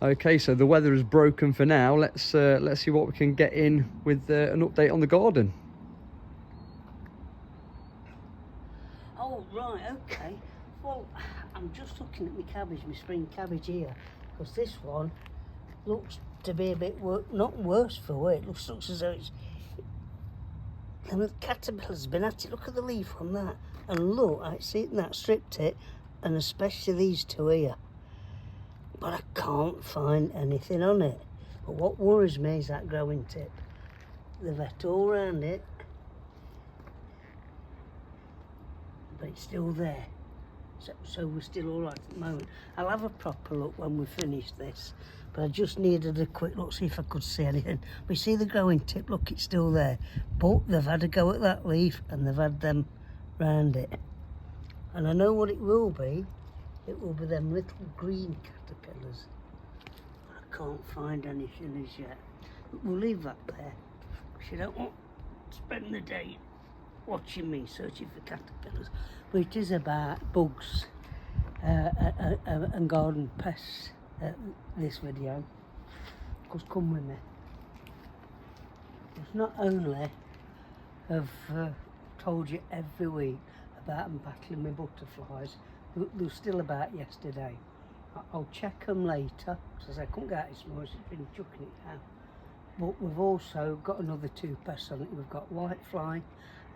Okay, so the weather is broken for now. Let's see what we can get in with an update on the garden. Oh right, okay. Well, I'm just looking at my cabbage, my spring cabbage here, because this one looks to be a bit not worse for wear. It looks as though it's. And the caterpillar's been at it. Look at the leaf on that, and look, I see it, and that stripped it, and especially these two here. But I can't find anything on it. But what worries me is that growing tip. They've vet all around it, but it's still there. So we're still all right at the moment. I'll have a proper look when we finish this, but I just needed a quick look, see if I could see anything. We see the growing tip, look, it's still there, but they've had a go at that leaf and they've had them round it. And I know what it will be. It will be them little green caterpillars. I can't find anything as yet. But we'll leave that there, because you don't want to spend the day watching me searching for caterpillars. But it is about bugs and garden pests, this video. Of course, come with me. It's not only have told you every week about them battling with butterflies, there was still about yesterday. I'll check them later, because I couldn't get it this morning, it's been chucking it down. But we've also got another two pests on it. We've got whitefly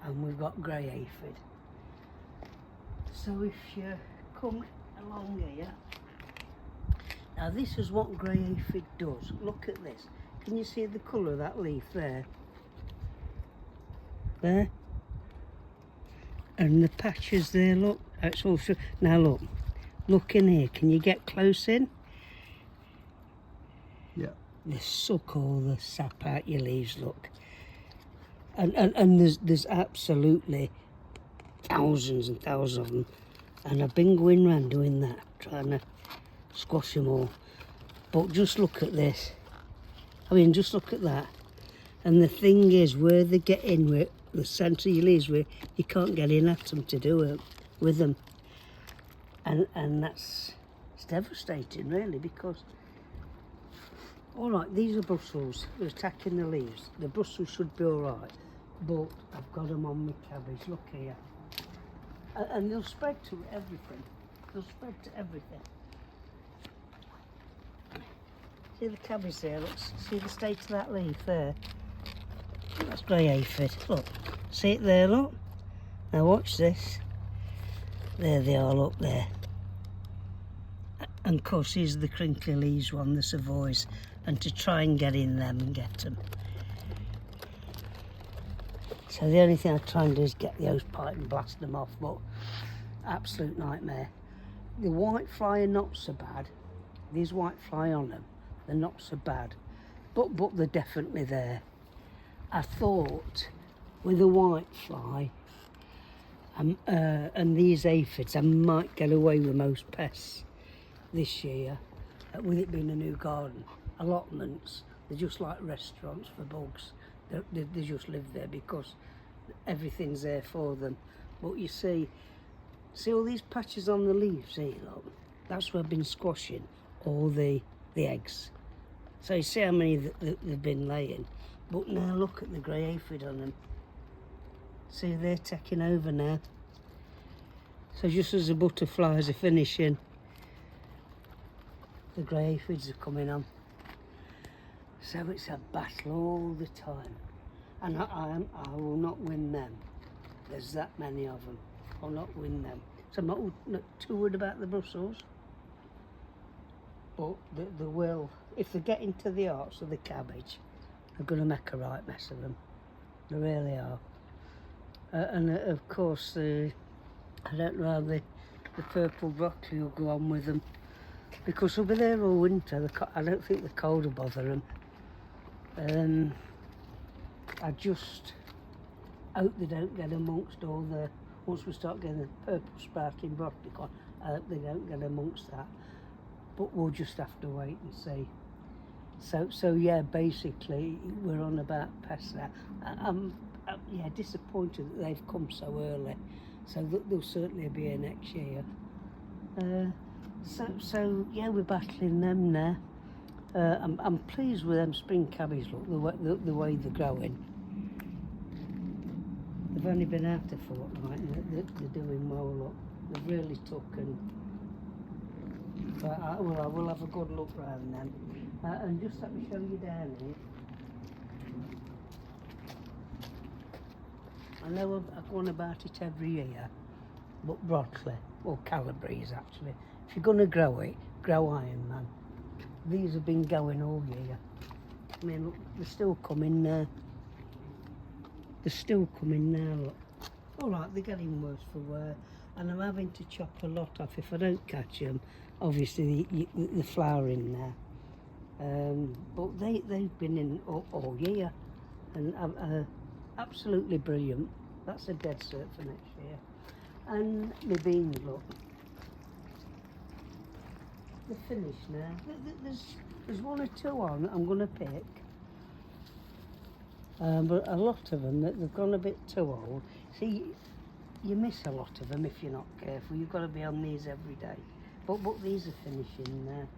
and we've got grey aphid. So if you come along here, now this is what grey aphid does. Look at this. Can you see the colour of that leaf there? There. And the patches there, look. That's also, now look in here. Can you get close in? Yeah. They suck all the sap out your leaves, look. And there's absolutely thousands and thousands of them. And I've been going around doing that, trying to squash them all. But just look at this. I mean, just look at that. And the thing is, where they get in with the centre of your leaves, where you can't get in at them to do it with them. And it's devastating, really, because, all right, these are Brussels. They're attacking the leaves. The Brussels should be all right, but I've got them on my cabbage. Look here. And they'll spread to everything. They'll spread to everything. See the cabbage there? Look, see the state of that leaf there? That's grey aphid. Look, see it there, look? Now watch this. There they are, look there. And of course, these are the crinkly leaves one, the Savoys, and to try and get in them and get them. So the only thing I try and do is get the hose pipe and blast them off, but absolute nightmare. The whitefly are not so bad. These whitefly on them, they're not so bad, but they're definitely there. I thought with a whitefly and these aphids, I might get away with most pests this year, with it being a new garden. Allotments, they're just like restaurants for bugs. They just live there because everything's there for them. But you see all these patches on the leaves here, look? That's where I've been squashing all the eggs. So you see how many they've been laying. But now look at the grey aphid on them. See, they're taking over now. So just as the butterflies are finishing, the grey aphids are coming on. So it's a battle all the time. And I will not win them. There's that many of them. I'll not win them. So I'm not too worried about the Brussels. But they will, if they get into the arts of the cabbage, they're going to make a right mess of them. They really are. And of course, I don't know how the purple broccoli will go on with them, because they'll be there all winter. I don't think the cold will bother them. I just hope they don't get amongst all the, once we start getting the purple sprouting broccoli, I hope they don't get amongst that. But we'll just have to wait and see. So yeah, basically we're on about pests now. I'm disappointed that they've come so early. So they'll certainly be here next year. So yeah, we're battling them now. I'm pleased with them spring cabbage, look, the way they're growing. They've only been out a fortnight and they're doing well, look. They've really took and... But I will have a good look round them. And just let me show you down here. I know I go on about it every year, but broccoli, or Calabrese actually, if you're going to grow it, grow Iron Man. These have been going all year. I mean, look, they're still coming now. They're still coming now, look. All right, they're getting worse for wear, and I'm having to chop a lot off if I don't catch them. Obviously, the flowering now. But they've been in all year, and absolutely brilliant. That's a dead cert for next year. And my beans, look, they're finished now. There's one or two on that I'm going to pick, but a lot of them they've gone a bit too old. See, you miss a lot of them if you're not careful. You've got to be on these every day. But these are finishing now.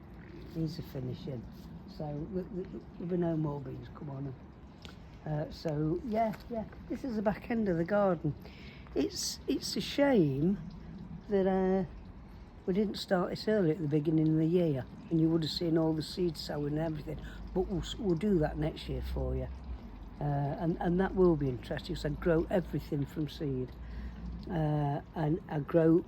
These are finishing. So there'll be no more beans come on them. So yeah, this is the back end of the garden. It's a shame that we didn't start this early at the beginning of the year, and you would have seen all the seed sowing and everything. But we'll do that next year for you, and that will be interesting. So I grow everything from seed, and I grow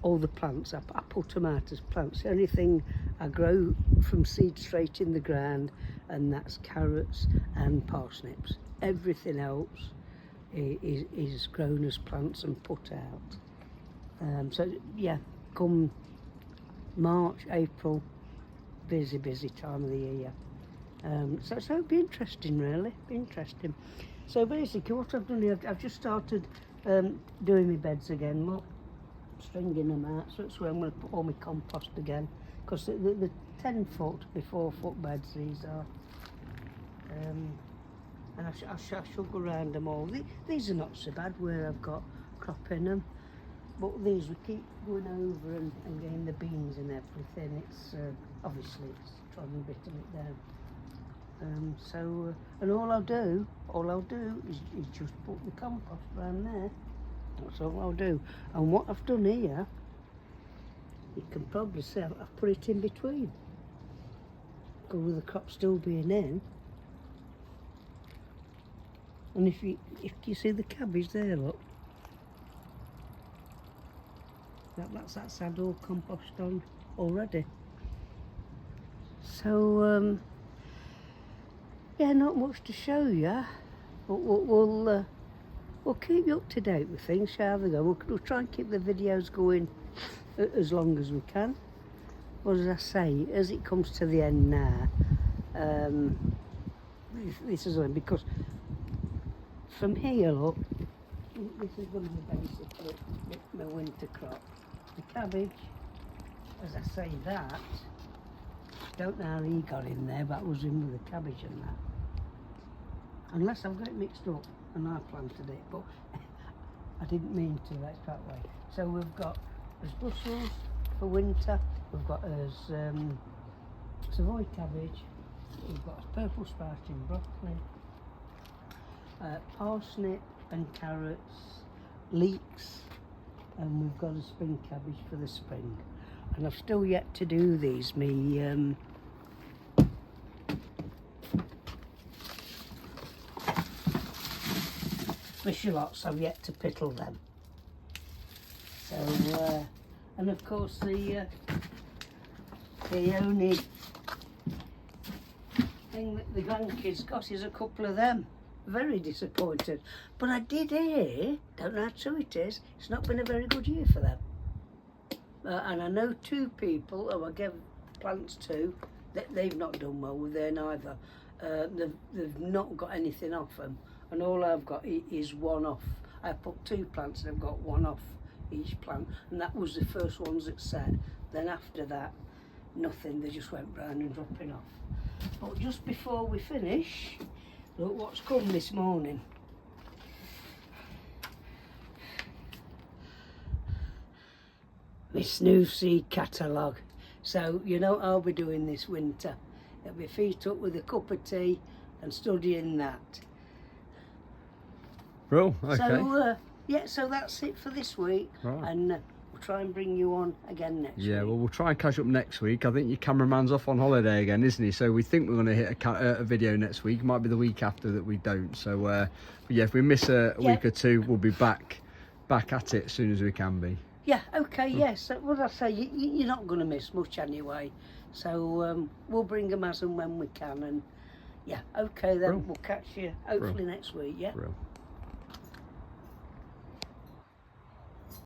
all the plants. Apple, tomatoes, plants. The only thing I grow from seed straight in the ground, and that's carrots and parsnips. Everything else is grown as plants and put out. So yeah, come March, April, busy time of the year. So it'll be interesting, really. Be interesting. So basically, what I've done here, I've just started doing my beds again. Look, stringing them out. So that's where I'm going to put all my compost again, because the 10-foot by 4-foot beds these are. And I shall go around them all. These are not so bad where I've got crop in them, but these we keep going over and getting the beans and everything. It's obviously it's trodden a bit of it down. And all I'll do is just put the compost around there. That's all I'll do. And what I've done here, you can probably see I've put it in between, because with the crop still being in. And if you see the cabbage there, look, that's had all compost on already. So yeah, not much to show you, but we'll keep you up to date with things, shall we go? We'll try and keep the videos going as long as we can. But as I say, as it comes to the end now, this is only because from here, look, this is going to be basically my winter crop. The cabbage, as I say that, don't know how he got in there, but I was in with the cabbage and that. Unless I've got it mixed up and I planted it, but I didn't mean to, let's that way. So we've got as Brussels for winter, we've got as Savoy cabbage, we've got as purple sprouting broccoli, parsnip and carrots, leeks, and we've got a spring cabbage for the spring. And I've still yet to do these, me shallots, I've yet to pickle them. So, and of course the only thing that the grandkids got is a couple of them. Very disappointed. But I did hear, don't know how true it is, it's not been a very good year for them. And I know 2 people who I gave plants to, that they've not done well with there neither. They've not got anything off them, and all I've got is one off. I put 2 plants and I've got one off each plant, and that was the first ones that set. Then after that, nothing, they just went round and dropping off. But just before we finish, look what's come this morning. My snooze seed catalogue. So you know what I'll be doing this winter It'll be feet up with a cup of tea and studying that. Well, okay. So, yeah, so that's it for this week. Right. And we'll try and bring you on again next week. Yeah, well, we'll try and catch up next week. I think your cameraman's off on holiday again, isn't he? So we think we're going to hit a video next week. It might be the week after that we don't. So, but yeah, if we miss a week or two, we'll be back at it as soon as we can be. Yeah, okay, yes. So, what I say, you're not going to miss much anyway. So we'll bring them as and when we can. And yeah, okay then, we'll catch you hopefully next week, yeah? Real.